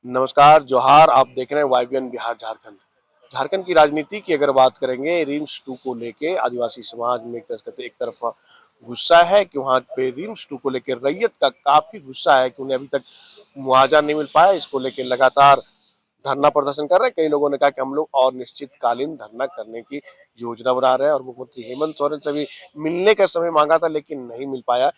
नमस्कार, जोहार। आप देख रहे हैं वाईबीएन बिहार झारखंड। झारखंड की राजनीति की अगर बात करेंगे, रिम्स 2 को लेके आदिवासी समाज में एक तरफा गुस्सा है कि वहाँ पे रिम्स 2 को लेके रैयत का काफी गुस्सा है कि उन्हें अभी तक मुआवजा नहीं मिल पाया। इसको लेके लगातार धरना प्रदर्शन कर रहे हैं। कई लोगों ने कहा कि हम लोग और निश्चितकालीन धरना करने की योजना बना रहे हैं और मुख्यमंत्री हेमंत सोरेन से भी मिलने का समय मांगा था, लेकिन नहीं मिल पाया।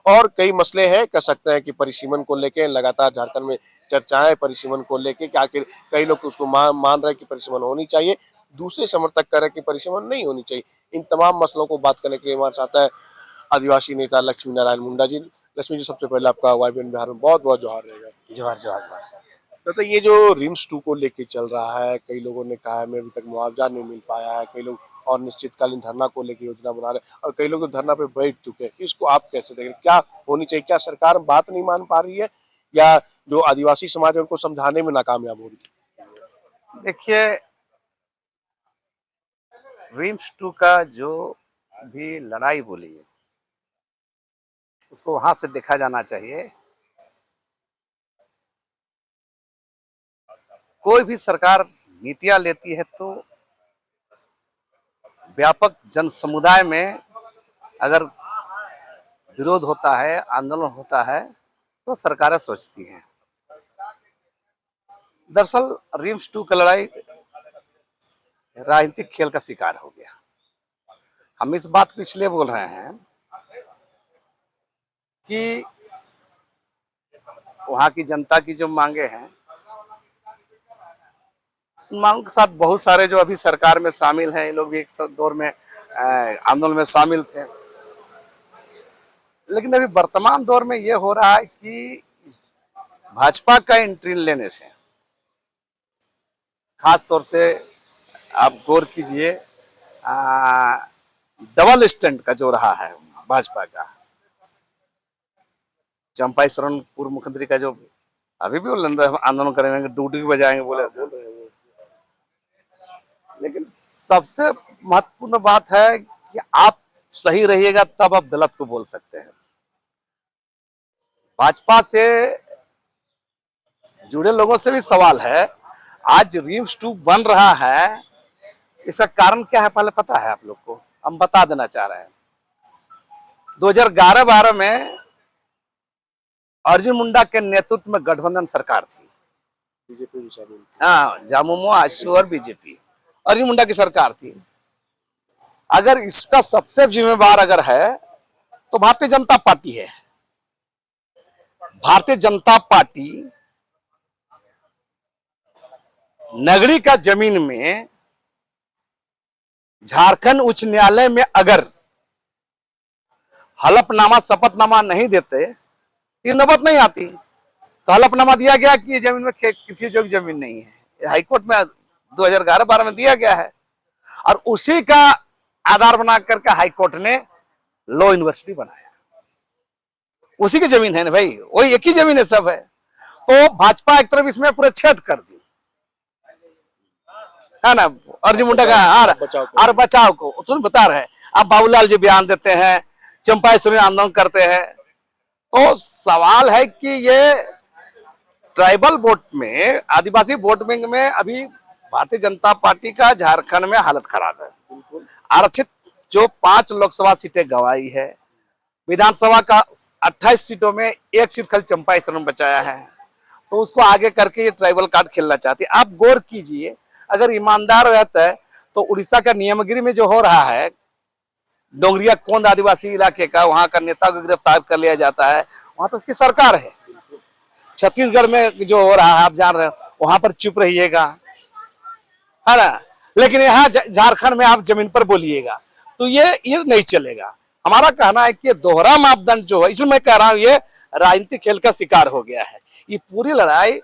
और कई मसले हैं, कह सकते हैं कि परिसीमन को लेके लगातार झारखंड में चर्चाएं परिसीमन को लेके कि आखिर कई लोग उसको मान रहे हैं कि परिसीमन होनी चाहिए, दूसरे समर्थक कह रहे हैं कि परिसीमन नहीं होनी चाहिए। इन तमाम मसलों को बात करने के लिए हमारे साथ है आदिवासी नेता लक्ष्मी नारायण मुंडा जी। लक्ष्मी जी, सबसे पहले आपका वाईबीएन बिहार में बहुत बहुत जोहार रहेगा। जोहार जोहार जोहार। तो ये जो रिम्स 2 को लेके चल रहा है, कई लोगों ने कहा है हमें अभी तक मुआवजा नहीं मिल पाया है, कई लोग और निश्चितकालीन धरना को लेकर योजना बना रहे हैं और कई लोग धरना पे बैठ चुके हैं। इसको आप कैसे देख रहे हैं? क्या होनी चाहिए? क्या सरकार बात नहीं मान पा रही है या जो आदिवासी समाज है उनको समझाने में नाकामयाब हो रही है? देखिए, रिम्स 2 का जो भी लड़ाई बोली है उसको वहां से देखा जाना चाहिए। कोई भी सरकार नीतियां लेती है तो व्यापक जन समुदाय में अगर विरोध होता है, आंदोलन होता है, तो सरकारें सोचती हैं। दरअसल रिम्स 2 का लड़ाई राजनीतिक खेल का शिकार हो गया। हम इस बात को इसलिए बोल रहे हैं कि वहां की जनता की जो मांगे हैं, मांग के साथ बहुत सारे जो अभी सरकार में शामिल हैं, ये लोग भी एक दौर में आंदोलन में शामिल थे। लेकिन अभी वर्तमान दौर में ये हो रहा है कि भाजपा का एंट्री लेने से, खास तौर से आप गौर कीजिए, डबल स्टैंड का जो रहा है भाजपा का, चंपाई सोरेन पूर्व मुख्यमंत्री का जो अभी भी वो आंदोलन करेंगे, डूडी बजाएंगे बोले थे। लेकिन सबसे महत्वपूर्ण बात है कि आप सही रहिएगा तब आप गलत को बोल सकते हैं। भाजपा से जुड़े लोगों से भी सवाल है, आज रिम्स 2 बन रहा है, इसका कारण क्या है पहले पता है आप लोग को? हम बता देना चाह रहे हैं। 2011-12 में अर्जुन मुंडा के नेतृत्व में गठबंधन सरकार थी, बीजेपी भी शामिल। हाँ, झामुमो, आजसू और बीजेपी, अर्जुन मुंडा की सरकार थी। अगर इसका सबसे जिम्मेवार अगर है तो भारतीय जनता पार्टी है। भारतीय जनता पार्टी नगरी का जमीन में झारखंड उच्च न्यायालय में अगर हलफनामा शपथनामा नहीं देते, ये नौबत नहीं आती। तो हलफनामा दिया गया कि ये जमीन में कृषि योग्य जमीन नहीं है, हाईकोर्ट में 2011-12 में दिया गया है। और उसी का आधार बना करके हाईकोर्ट ने लॉ यूनिवर्सिटी बनाया। उसी की जमीन है ना भाई, वही एक ही जमीन है, सब है। तो भाजपा एक तरफ इसमें पूरे छेद कर दी है ना, अर्जुन मुंडा का और बचाव को सुन बता रहे हैं। अब बाबूलाल जी बयान देते हैं, चंपाई सोरेन आंदोलन करते हैं। तो सवाल है कि ये ट्राइबल वोट में, आदिवासी वोट बैंक में अभी भारतीय जनता पार्टी का झारखंड में हालत खराब है। आरक्षित जो 5 लोकसभा सीटें गंवाई है, विधानसभा का 28 सीटों में 1 सीट खाली चंपाई सोरेन बचाया है, तो उसको आगे करके ये ट्राइबल कार्ड खेलना चाहती है। आप गौर कीजिए, अगर ईमानदार रहता है तो उड़ीसा का नियमगिरी में जो हो रहा है, डोंगरिया कोंद आदिवासी इलाके का, वहां का नेता को गिरफ्तार कर लिया जाता है, वहां तो उसकी सरकार है। छत्तीसगढ़ में जो हो रहा है आप जान रहे हो, वहां पर चुप रहिएगा, है ना। लेकिन यहाँ झारखंड में आप जमीन पर बोलिएगा तो ये नहीं चलेगा। हमारा कहना है कि दोहरा मापदंड जो है, इसलिए मैं कह रहा हूँ ये राजनीतिक खेल का शिकार हो गया है। ये पूरी लड़ाई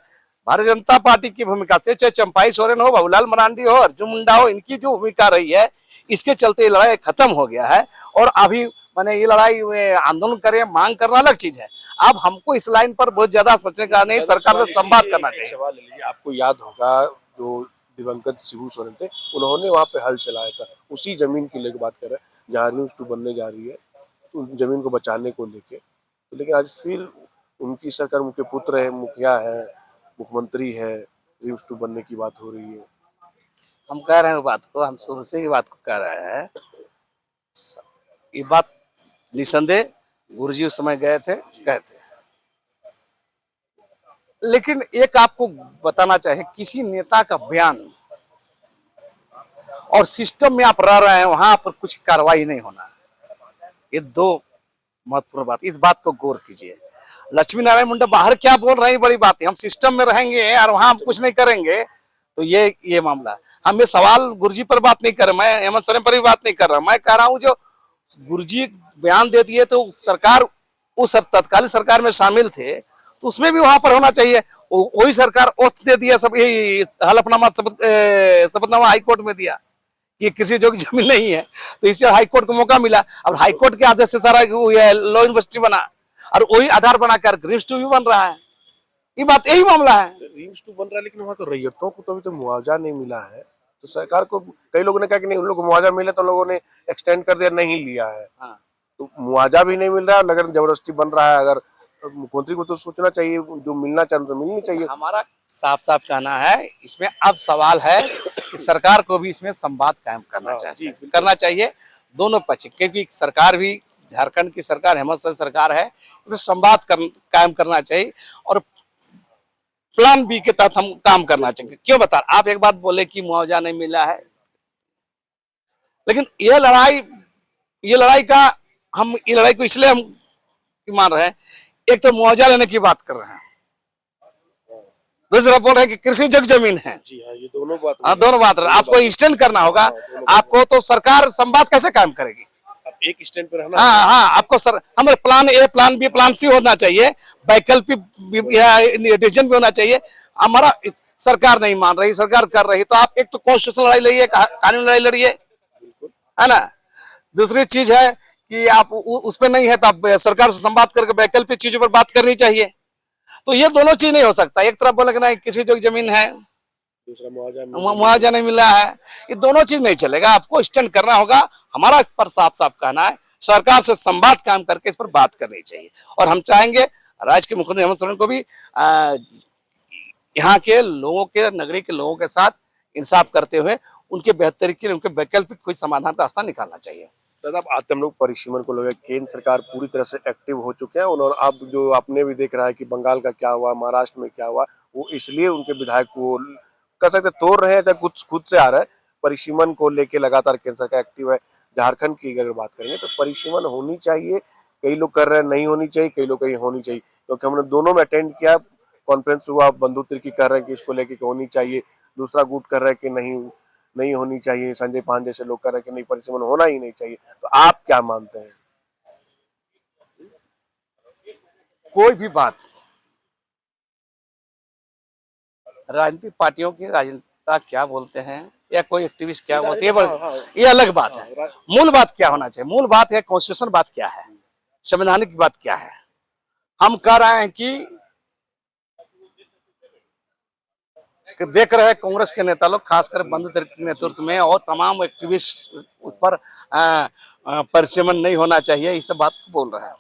भारतीय जनता पार्टी की भूमिका से, चाहे चंपाई सोरेन हो, बाबूलाल मरांडी हो, अर्जुन मुंडा हो, इनकी जो भूमिका रही है, इसके चलते ये लड़ाई खत्म हो गया है। और अभी मैंने ये लड़ाई आंदोलन करे, मांग करना अलग चीज है। अब हमको इस लाइन पर बहुत ज्यादा सोचने का नहीं, सरकार से संवाद करना चाहिए। सवाल ले लीजिए, आपको याद होगा जो दिवंगत शिबू सोरेन थे, उन्होंने वहाँ पे हल चलाया था, उसी जमीन की लेकर बात कर रहे हैं जहाँ रिम्स 2 बनने जा रही है, उन जमीन को बचाने को लेके। तो लेकिन आज फिर उनकी सरकार, उनके पुत्र है, मुखिया है, मुख्यमंत्री है, रिम्स 2 बनने की बात हो रही है। हम कह रहे हैं बात को, हम शुरू से ही बात को कह रहे हैं। ये बात निसंदेह गुरुजी उस समय गए थे, कहते हैं। लेकिन एक आपको बताना चाहिए, किसी नेता का बयान और सिस्टम में आप रह रहे हैं, वहां पर कुछ कार्रवाई नहीं होना। ये दो महत्वपूर्ण बात, इस बात को गौर कीजिए। लक्ष्मी नारायण मुंडा बाहर क्या बोल रहे हैं, बड़ी बात है। हम सिस्टम में रहेंगे और वहां हम कुछ नहीं करेंगे, तो ये मामला। हम ये सवाल गुरुजी पर बात नहीं कर रहे, मैं हेमंत सोरेन पर भी बात नहीं कर रहा। मैं कह रहा हूं जो गुरुजी बयान दे दिए तो सरकार, उस तत्कालीन सरकार में शामिल थे, तो उसमें भी वहां पर होना चाहिए। वही सरकार ओथ दे दिया, सब हलफनामा शपथनामा हाईकोर्ट में दिया कि कृषि योग्य जमीन नहीं है, तो इससे हाईकोर्ट को मौका मिला। अब हाईकोर्ट के आदेश से सारा लॉ यूनिवर्सिटी बना, और वही आधार बनाकर रिम्स 2 भी बन रहा है। ये बात, यही मामला है। रिम्स 2 बन रहा है, लेकिन वहाँ तो रैयतों को तो अभी तो मुआवजा नहीं मिला है। तो सरकार को, कई लोगों ने कहा कि नहीं, उन लोगों को मुआवजा मिला, तो लोगों ने एक्सटेंड कर दिया, नहीं लिया है। हाँ। तो मुआवजा भी नहीं मिल रहा है, नगर जबरदस्ती बन रहा है। अगर मुख्यमंत्री को तो सोचना चाहिए, जो मिलना चाहिए तो मिलनी चाहिए। हमारा साफ साफ कहना है, इसमें अब सवाल है कि सरकार को भी इसमें संवाद कायम करना चाहिए दोनों पक्ष, क्योंकि सरकार भी, झारखंड की सरकार हेमंत सोरेन सरकार है, इसमें संवाद कायम करना चाहिए और प्लान बी के तहत हम काम करना चाहिए। क्यों बता, आप एक बात बोले कि मुआवजा नहीं मिला है, लेकिन ये लड़ाई को इसलिए हम मान रहे हैं, एक तो मुआवजा लेने की बात कर रहे हैं, दूसरा बोल रहे हैं कि कृषि योग्य जमीन है। जी हाँ, ये दोनों बात। हाँ, दोनों बात। आपको एक्सटेंड करना होगा, आपको तो सरकार संवाद कैसे काम करेगी? एक स्टैंड पे रहना। हाँ, आपको हमारे plan A, plan B, plan C होना चाहिए, वैकल्पिक डिसीजन भी होना चाहिए। हमारा सरकार नहीं मान रही, सरकार कर रही, तो आप एक तो कॉन्स्टिट्यूशनल लड़ाई लड़िए, कानूनी लड़ाई लड़िए, है ना। दूसरी चीज है कि आप उस पर नहीं है तो आप सरकार से संवाद करके वैकल्पिक चीजों पर बात करनी चाहिए। तो ये दोनों चीज नहीं हो सकता। एक तरफ बोले कि नहीं किसी जो जमीन है, दूसरा मुआवजा नहीं मिला है, ये दोनों चीज नहीं चलेगा। आपको स्टैंड करना होगा। हमारा इस पर साफ साफ कहना है, सरकार से संवाद काम करके इस पर बात करनी चाहिए। और हम चाहेंगे राज्य के मुख्यमंत्री हेमंत सोरेन को भी यहाँ के लोगों के, नगरी के लोगों के साथ इंसाफ करते हुए उनके बेहतरी के लिए उनके वैकल्पिक कोई समाधान का रास्ता निकालना चाहिए। दादा, आते हम लोग परिसीमन को लोग, केंद्र सरकार पूरी तरह से एक्टिव हो चुके हैं। उन्होंने, आप जो आपने भी देख रहा है कि बंगाल का क्या हुआ, महाराष्ट्र में क्या हुआ, वो इसलिए उनके विधायक को कह सकते तोड़ रहे हैं, चाहे कुछ खुद से आ रहा है। परिसीमन को लेके लगातार केंद्र सरकार एक्टिव है। झारखंड की अगर बात करेंगे तो परिसीमन होनी चाहिए, कई लोग कर रहे हैं नहीं होनी चाहिए, कई लोग कहीं होनी चाहिए, क्योंकि हमने दोनों में अटेंड किया, कॉन्फ्रेंस हुआ, बंधु तिर्की कर रहे हैं कि इसको लेके होनी चाहिए, दूसरा गुट कर रहे हैं कि नहीं होनी चाहिए, संजय पांडे जैसे लोग कर रहे हैं कि नहीं, परिसीमन होना ही नहीं चाहिए। तो आप क्या मानते हैं? कोई भी बात राजनीतिक पार्टियों की राजनेता क्या बोलते हैं या कोई एक्टिविस्ट क्या बोलते हैं, ये अलग बात है। मूल बात क्या होना चाहिए? मूल बात है कॉन्स्टिट्यूशन बात क्या है, संवैधानिक बात क्या है। हम कह रहे हैं कि देख रहे हैं कांग्रेस के नेता लोग, खासकर बंधु तिर्की के नेतृत्व में और तमाम एक्टिविस्ट उस पर परिसीमन नहीं होना चाहिए, इस बात को बोल रहे हैं।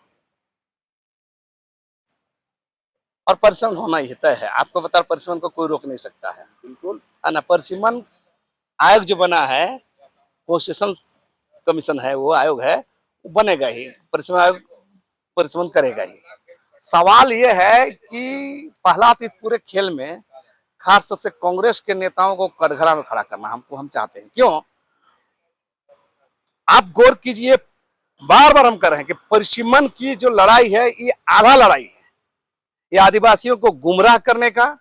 और परिसीमन होना ही तय है। आपको बता, परिसीमन को कोई रोक नहीं सकता है। बिल्कुल है ना। परिसीमन आयोग जो बना है, कॉन्स्टिट्यूशन कमीशन है, वो आयोग है, वो बनेगा ही, परिसीमन आयोग परिसीमन करेगा ही। सवाल ये है कि पहला तो इस पूरे खेल में खास तौर से कांग्रेस के नेताओं को कटघरा में खड़ा करना हम चाहते हैं। क्यों? आप गौर कीजिए, बार बार हम कर रहे हैं कि परिसीमन की जो लड़ाई है, ये आधा लड़ाई है। ये आदिवासियों को गुमराह करने का,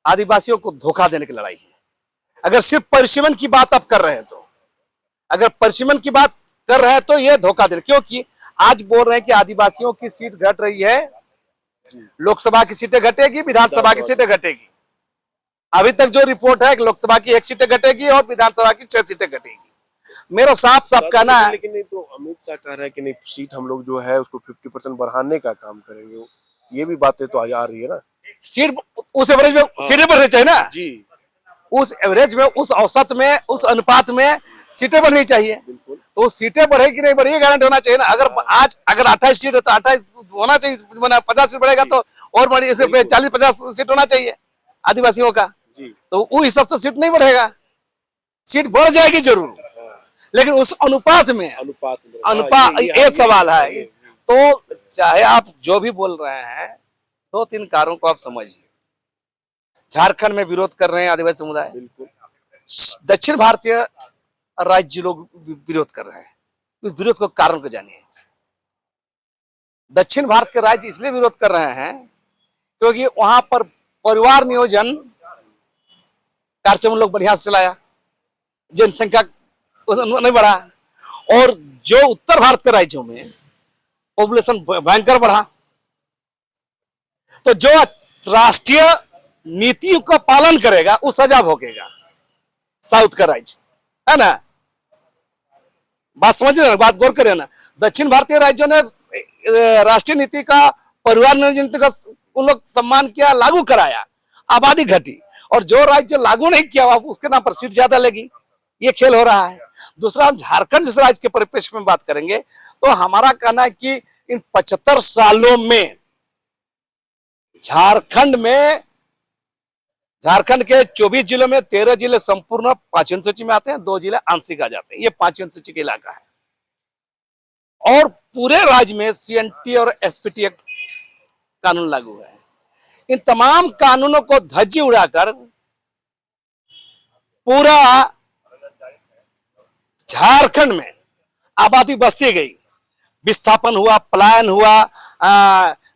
आदिवासियों को धोखा देने की लड़ाई है। अगर सिर्फ परिसीमन की बात आप कर रहे हैं तो, अगर परिसीमन की बात कर रहे हैं तो ये धोखा देने, क्योंकि आज बोल रहे हैं कि आदिवासियों की सीट घट रही है, लोकसभा की सीटें घटेगी, विधानसभा की सीटें घटेगी। अभी तक जो रिपोर्ट है कि लोकसभा की 1 सीटें घटेगी और विधानसभा की 6 सीटें घटेगी। मेरा साफ साफ कहना है। लेकिन नहीं, तो अमित शाह कह रहे हैं कि नहीं, सीट हम लोग जो है उसको 50% बढ़ाने का काम करेंगे। ये भी बातें तो आ रही है ना। सीट उस एवरेज में सीटें बढ़नी चाहिए ना जी, उस एवरेज में, उस औसत में, उस अनुपात में सीटें बढ़नी चाहिए। तो सीटें बढ़ेगी नहीं बढ़ेगी, गारंटी होना चाहिए ना। अगर 28 सीट है तो 28 होना चाहिए, 50 सीट बढ़ेगा तो और बड़ी, 40-50 सीट होना चाहिए। आदिवासियों का, जी। तो वो हिसाब से सीट नहीं बढ़ेगा, सीट बढ़ जाएगी जरूर, लेकिन उस अनुपात में, अनुपात में, अनुपात ये सवाल है। तो चाहे आप जो भी बोल रहे हैं, दो तीन कारणों को आप समझिए। झारखंड में विरोध कर रहे हैं आदिवासी समुदाय, बिल्कुल दक्षिण भारतीय राज्य लोग विरोध कर रहे हैं। उस विरोध को कारण को जानिए। दक्षिण भारत के राज्य इसलिए विरोध कर रहे हैं क्योंकि वहां पर परिवार नियोजन कार्यक्रम लोग बढ़िया से चलाया, जनसंख्या नहीं बढ़ा, और जो उत्तर भारत के राज्यों में पॉपुलेशन भयंकर बढ़ा, तो जो राष्ट्रीय नीतियों का पालन करेगा वो सजा भोगेगा। साउथ का राज्य है ना, बात समझ रहे ना, बात गौर करें ना। दक्षिण भारतीय राज्यों ने राष्ट्रीय नीति का, परिवार नियोजन नीति का उन लोग सम्मान किया, लागू कराया, आबादी घटी। और जो राज्य लागू नहीं किया उसके नाम पर सीट ज्यादा लगी। ये खेल हो रहा है। दूसरा, हम झारखंड जिस राज्य के परिप्रेक्ष्य में बात करेंगे तो हमारा कहना है कि इन 75 सालों में झारखंड के 24 जिलों में 13 जिले संपूर्ण 5वीं सूची में आते हैं, 2 जिले आंशिक आ जाते हैं। ये 5वीं सूची का इलाका है। और पूरे राज्य में सीएनटी और एसपीटी एक्ट कानून लागू है। इन तमाम कानूनों को धज्जी उड़ाकर पूरा झारखंड में आबादी बसती गई, विस्थापन हुआ, पलायन हुआ,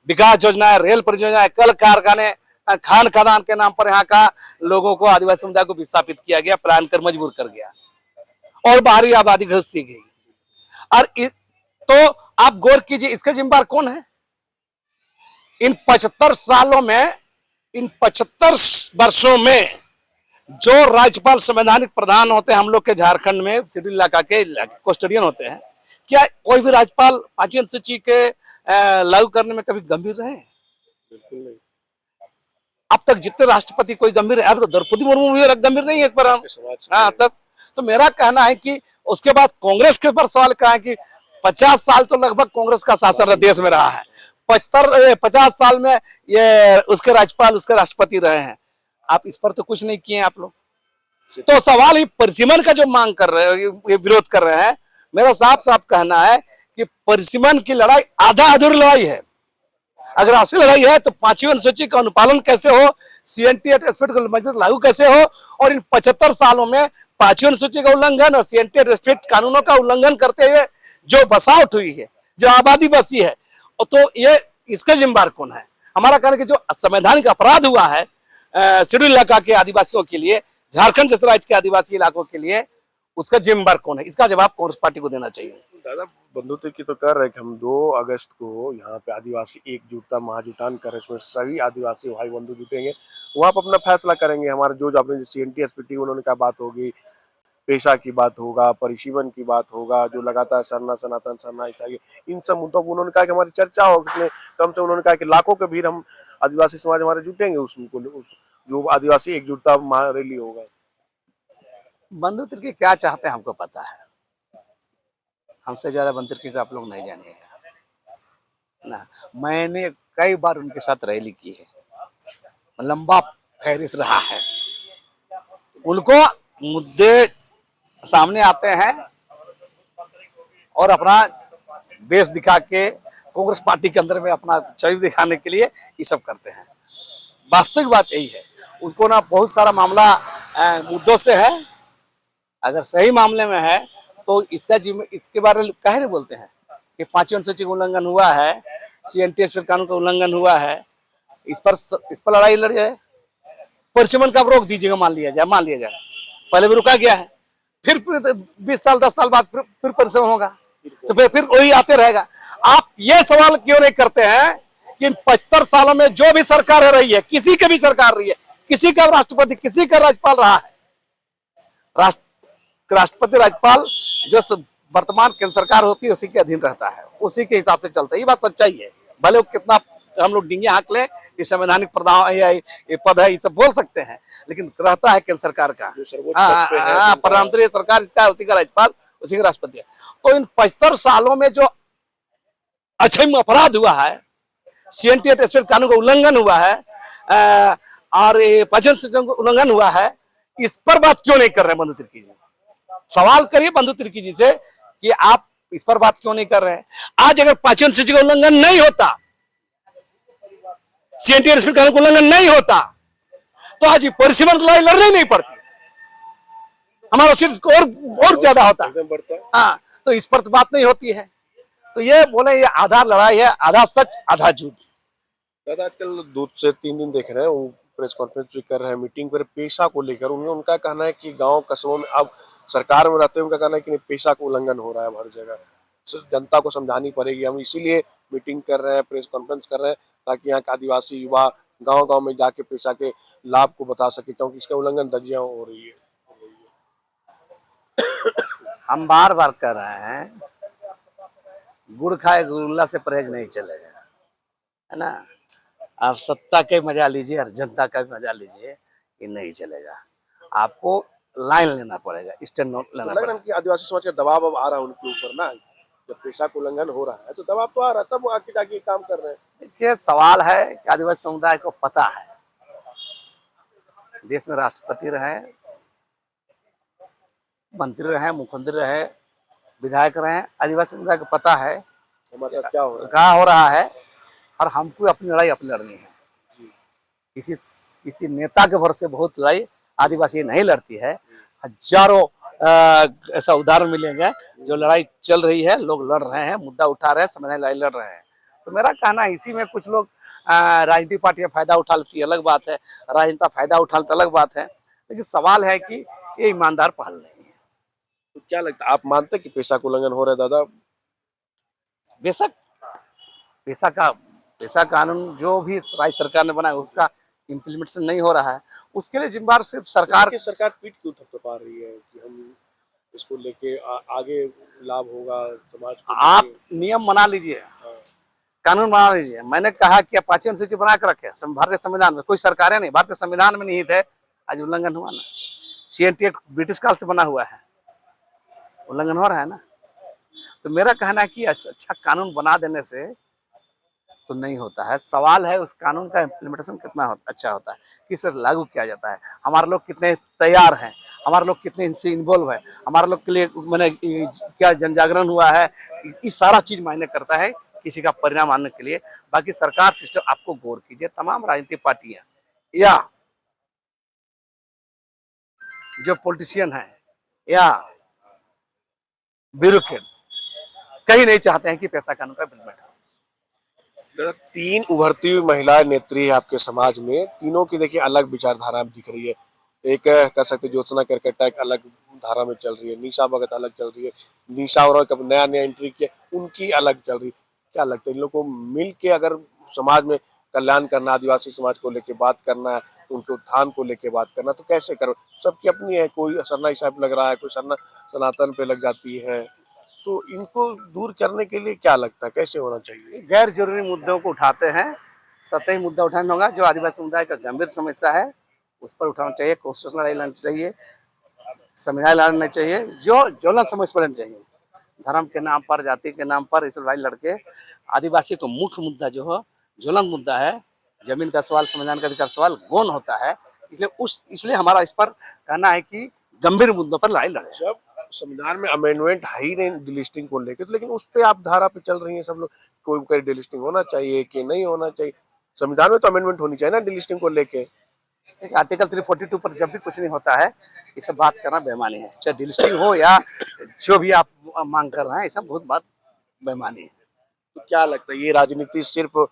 विकास योजनाएं, रेल परियोजनाएं, कल कारखाने, खान खदान के नाम पर यहाँ का लोगों को, आदिवासी समुदाय को विस्थापित किया गया, पलायन कर मजबूर कर गया और बाहरी आबादी घुसती गई। और तो आप गौर कीजिए, इसका जिम्मेदार कौन है? इन 75 सालों में, इन 75 वर्षों में जो राज्यपाल संवैधानिक प्रधान होते हैं हम लोग के झारखंड में, शेड्यूल इलाका के कस्टोडियन होते हैं, क्या कोई भी राज्यपाल 5वीं सूची के लागू करने में कभी गंभीर रहे? बिल्कुल नहीं। अब तक जितने राष्ट्रपति कोई गंभीर है, अब तो द्रौपदी मुर्मू भी गंभीर नहीं है इस पर। हम हाँ, तब तो मेरा कहना है कि उसके बाद कांग्रेस के ऊपर सवाल कहा है कि 50 साल तो लगभग कांग्रेस का शासन देश में रहा है। 50 साल में ये उसके राज्यपाल, उसके राष्ट्रपति रहे हैं। आप इस पर तो कुछ नहीं किए आप लोग। तो सवाल ही परिसीमन का जो मांग कर रहे हैं, ये विरोध कर रहे हैं, मेरा साफ साफ कहना है कि परिसीमन की लड़ाई आधा अधूरी लड़ाई है। अगर असली लड़ाई है तो 5वीं अनुसूची का अनुपालन कैसे हो, सीएनटी एसपीटी लागू कैसे हो, और इन 75 सालों में 5वीं अनुसूची का उल्लंघन और सीएनटी एसपीटी कानूनों का उल्लंघन करते हुए जो बसावट हुई है, जो आबादी बसी है, तो ये इसका जिम्मेदार कौन है? हमारा कहना है कि जो संवैधानिक अपराध हुआ है शेड्यूल इलाका के आदिवासियों के लिए, झारखंड जैसे राज्य के आदिवासी इलाकों के लिए, उसका जिम्मेदार कौन है? इसका जवाब कांग्रेस पार्टी को देना चाहिए। दादा, बंधुत्व की तो कर रहे कि हम 2 अगस्त को यहाँ पे आदिवासी एकजुटता महाजुटान कर रहे हैं, इसमें सभी आदिवासी भाई बंधु जुटेंगे, वहाँ पर अपना फैसला करेंगे। हमारे जो आपने सीएनटी एसपीटी उन्होंने क्या बात होगी, पेशा की बात होगा, परिसीमन की बात होगा, जो लगातार सरना सनातन सरना ईसाई, इन सब मुद्दों पर उन्होंने कहा कि हमारी चर्चा हो, कम से उन्होंने कहा कि लाखों के भीड़ हम आदिवासी समाज हमारे जुटेंगे, उसको जो आदिवासी एकजुटता महारैली होगा। बंधु तिर्की क्या चाहते हैं हमको पता है, हमसे ज्यादा बंधु तिर्की को आप लोग नहीं जानिएगा ना। मैंने कई बार उनके साथ रैली की है, लंबा फहरिस्त रहा है। उनको मुद्दे सामने आते हैं और अपना बेस दिखा के कांग्रेस पार्टी के अंदर में अपना छवि दिखाने के लिए ये सब करते हैं। वास्तविक बात यही है, उसको ना बहुत सारा मामला मुद्दों से है। अगर सही मामले में है तो इसके बारे में कहे नहीं बोलते हैं कि 5वीं अनुसूची का उल्लंघन हुआ है, सीएनटी कानून का उल्लंघन हुआ है, इस पर लड़ाई लड़िए। परिसीमन का रोक दीजिएगा, मान लिया जाए, पहले भी रुका गया है, फिर 20 साल 10 साल बाद फिर परिसीमन होगा, तो फिर वही आते रहेगा। आप ये सवाल क्यों नहीं करते हैं कि 75 सालों में जो भी सरकार रही है, किसी की भी सरकार रही है, किसी का राष्ट्रपति, किसी का राज्यपाल रहा है, राष्ट्रपति राज्यपाल जो वर्तमान केंद्र सरकार होती है उसी के अधीन रहता है, उसी के हिसाब से चलता है। ये बात सच्चाई है। भले कितना हम लोग डिंगे हाँक लें, ये संवैधानिक ये पद है, ये सब बोल सकते हैं, लेकिन रहता है केंद्र सरकार का। प्रधानमंत्री सरकार इसका, उसी का राज्यपाल, उसी का राष्ट्रपति है। तो इन 75 सालों में जो अक्षम्य अपराध हुआ है, सीएनटी कानून का उल्लंघन हुआ है, और ये पाचन सूची उल्लंघन हुआ है, इस पर बात क्यों नहीं कर रहे बंधु तिर्की जी? सवाल करिए बंधु तिर्की जी से कि आप इस पर बात क्यों नहीं कर रहे हैं। आज अगर पाचन सूची का उल्लंघन नहीं होता, सीएनटी स्पीड कानून का उल्लंघन नहीं होता, तो आज ये परिसीमन की लड़ाई लड़नी नहीं पड़ती, हमारा सिर्फ और ज्यादा होता। एकदम बढ़ता है। हाँ, तो इस पर तो बात नहीं होती है। तो ये बोले ये आधा लड़ाई है, आधा सच आधा झूठ। दादा आजकल 2 से 3 दिन देख रहे हैं, वो प्रेस कॉन्फ्रेंस भी कर रहे हैं, मीटिंग कर पेशा को लेकर उनका कहना है कि गांव कस्बों में अब सरकार में रहते हैं, उनका कहना है कि नहीं, पेशा का उल्लंघन हो रहा है हर जगह, सिर्फ जनता को समझानी पड़ेगी। हम इसीलिए मीटिंग कर रहे हैं, प्रेस कॉन्फ्रेंस कर रहे हैं, ताकि यहाँ का आदिवासी युवा गांव गांव में जाके पेशा के लाभ को बता सके, क्योंकि इसका उल्लंघन दर्जियां हो रही है। हम बार बार कह रहे हैं, गुड़ खाए गुल्ला से परहेज नहीं चलेगा, है ना। आप सत्ता का मजा लीजिए और जनता का भी मजा लीजिए, ये नहीं चलेगा। आपको लाइन लेना पड़ेगा, स्टैंड लेना लग रहा पड़ेगा। है कि आदिवासी समाज का दबाव अब आ रहा है उनके ऊपर ना, जब पेशा का उल्लंघन हो रहा है तो दबाव तो आ रहा है, तब वो आके जाके काम कर रहे हैं। देखिए, सवाल है कि आदिवासी समुदाय को पता है, देश में राष्ट्रपति रहे, मंत्री रहे, मुख्यमंत्री रहे, विधायक रहे, आदिवासी समुदाय को पता है हमारे साथ क्या हो रहा है। कहाँ हो रहा है, और हमको अपनी लड़ाई अपनी लड़नी है। किसी नेता के भरोसे बहुत लड़ाई आदिवासी नहीं लड़ती है। हजारों ऐसा उदाहरण मिलेंगे जो लड़ाई चल रही है, लोग लड़ रहे हैं, मुद्दा उठा रहे हैं, संविधान लड़ाई लड़ रहे हैं। तो मेरा कहना है, इसी में कुछ लोग राजनीतिक पार्टियां फायदा उठा लेती है, अलग बात है, राजनेता फायदा उठा लेता अलग बात है, लेकिन सवाल है कि ये ईमानदार पहल नहीं है। तो क्या लगता है, आप मानते हैं कि पेशा का उल्लंघन हो रहा है दादा? बेशक पैसा कानून जो भी राज्य सरकार ने बनाया उसका इम्प्लीमेंटेशन नहीं हो रहा है, उसके लिए जिम्मेदार सिर्फ सरकार। लेकिन सरकार पीठ क्यों थपथपा रही है कि हम इसको लेके आगे लाभ होगा समाज को आप लेके? नियम बना लीजिए, हाँ। कानून बना लीजिए। मैंने कहा कि आप 5 अनुसूची बना के रखे भारतीय संविधान में, कोई सरकारें नहीं, भारतीय संविधान में निहित है, आज उल्लंघन हुआ ना। सीएनटी एक्ट ब्रिटिश काल से बना हुआ है, उल्लंघन हो रहा है ना। तो मेरा कहना है कि अच्छा कानून बना देने से तो नहीं होता है, सवाल है उस कानून का इम्प्लीमेंटेशन कितना अच्छा होता है, किस लागू किया जाता है, हमारे लोग कितने तैयार हैं, हमारे लोग कितने इनसे इन्वॉल्व है, हमारे लोग के लिए मैंने क्या जन जागरण हुआ है, ये सारा चीज मायने करता है किसी का परिणाम आने के लिए। बाकी सरकार सिस्टम आपको गौर कीजिए, तमाम राजनीतिक पार्टियां या जो पॉलिटिशियन है या ब्यूरोक्रेट कहीं नहीं चाहते हैं कि पैसा कानून का इम्प्लीमेंट हो। 3 उभरती हुई महिलाएं नेत्री है आपके समाज में, तीनों की देखिए अलग विचारधारा दिख रही है। एक कह सकते ज्योत्सना करकट्टा एक अलग धारा में चल रही है, निशा भगत अलग चल रही है, निशा और कब नया नया एंट्री किया उनकी अलग चल रही है। क्या लगता है इन लोगों को मिल के अगर समाज में कल्याण करना, आदिवासी समाज को लेके बात करना है, उनके उत्थान को लेके बात करना, तो कैसे करो? सबकी अपनी है, कोई सरना ईसाई लग रहा है, कोई सरना सनातन पे लग जाती है, तो इनको दूर करने के लिए क्या लगता है कैसे होना चाहिए? गैर जरूरी मुद्दों को उठाते हैं, सतही मुद्दा उठाना होगा। जो आदिवासी समुदाय का गंभीर समस्या है उस पर उठाना चाहिए, कॉन्स्टिट्यूशन लड़ाई लड़नी चाहिए, संविधान लड़ना चाहिए, जो ज्वलंत समस्या लड़नी चाहिए। धर्म के नाम पर, जाति के नाम पर इस लड़ाई लड़के आदिवासी को मुख्य मुद्दा जो हो ज्वलंत मुद्दा है, जमीन का सवाल, संविधान का अधिकार सवाल गौण होता है। इसलिए हमारा इस पर कहना है कि गंभीर मुद्दों पर लड़ाई लड़े। जब संविधान में अमेंडमेंट है ही नहीं डिलिस्टिंग को लेके, तो लेकिन उस पे आप धारा पे चल रही हैं सब लोग, कोई कहे डिलिस्टिंग होना चाहिए कि नहीं होना चाहिए। संविधान में तो अमेंडमेंट होनी चाहिए ना डिलिस्टिंग को लेके। आर्टिकल 342 पर जब भी कुछ नहीं होता है, ये सब बात करना बेमानी है, चाहे डिलिस्टिंग हो या जो भी आप मांग कर रहे हैं, ये सब बहुत बात बेमानी है। तो क्या लगता है ये राजनीति सिर्फ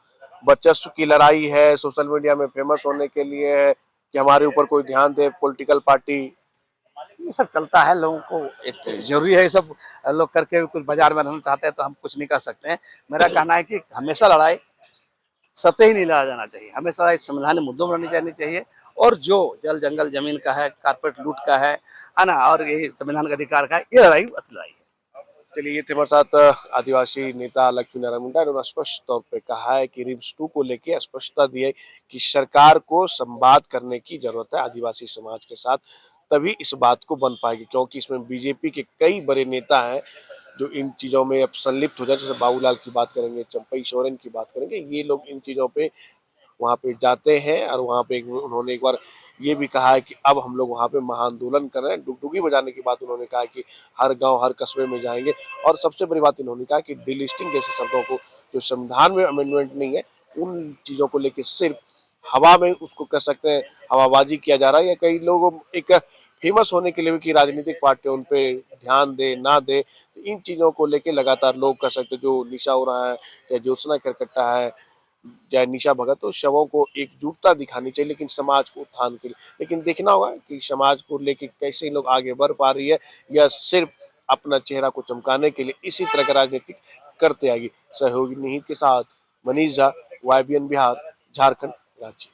वर्चस्व की लड़ाई है, सोशल मीडिया में फेमस होने के लिए है, कि हमारे ऊपर कोई ध्यान दे पॉलिटिकल पार्टी? ये सब चलता है, लोगों को एक जरूरी है, ये सब लोग करके कुछ बाजार में रहना चाहते हैं तो हम कुछ नहीं कर सकते हैं। मेरा कहना है कि हमेशा लड़ाई सतह ही नहीं लड़ा जाना चाहिए, हमेशा लड़ाई संविधान मुद्दों पर लड़नी जानी चाहिए। और जो जल जंगल जमीन का है, कारपेट लूट का है ना, और ये संविधान का अधिकार का है, ये लड़ाई असली लड़ाई है। चलिए, ये थे हमारे साथ आदिवासी नेता लक्ष्मी नारायण मुंडा। उन्होंने स्पष्ट तौर पे कहा है कि रिम्स 2 को लेके स्पष्टता दी है कि सरकार को संवाद करने की जरूरत है आदिवासी समाज के साथ, तभी इस बात को बन पाएगी, क्योंकि इसमें बीजेपी के कई बड़े नेता हैं जो इन चीजों में अब संलिप्त हो जाए। जैसे बाबूलाल की बात करेंगे, चंपई सोरेन की बात करेंगे, ये लोग इन चीजों पे वहाँ पे जाते हैं और वहाँ पे उन्होंने एक बार ये भी कहा है कि अब हम लोग वहाँ पे महाआंदोलन कर रहे हैं। डुगडुगी बजाने की बात उन्होंने कहा कि हर गांव हर कस्बे में जाएंगे। और सबसे बड़ी बात इन्होंने कहा कि डिलिस्टिंग जैसे शब्दों को, जो संविधान में अमेंडमेंट नहीं है, उन चीज़ों को लेकर सिर्फ हवा में उसको कह सकते हैं हवाबाजी किया जा रहा है। या कई लोग एक फेमस होने के लिए भी कि राजनीतिक पार्टी उन पे ध्यान दे ना दे, तो इन चीज़ों को लेके लगातार लोग कह सकते हैं, जो निशा हो रहा है, चाहे ज्योत्सना करकट्टा है, चाहे निशा भगत, तो शवों को एकजुटता दिखानी चाहिए लेकिन समाज को उत्थान के लिए। लेकिन देखना होगा कि समाज को लेके कैसे लोग आगे बढ़ पा रही है, या सिर्फ अपना चेहरा को चमकाने के लिए इसी तरह का राजनीति करते आएगी। सहयोगी निहित के साथ मनीष झा, YBN बिहार, झारखंड, रांची।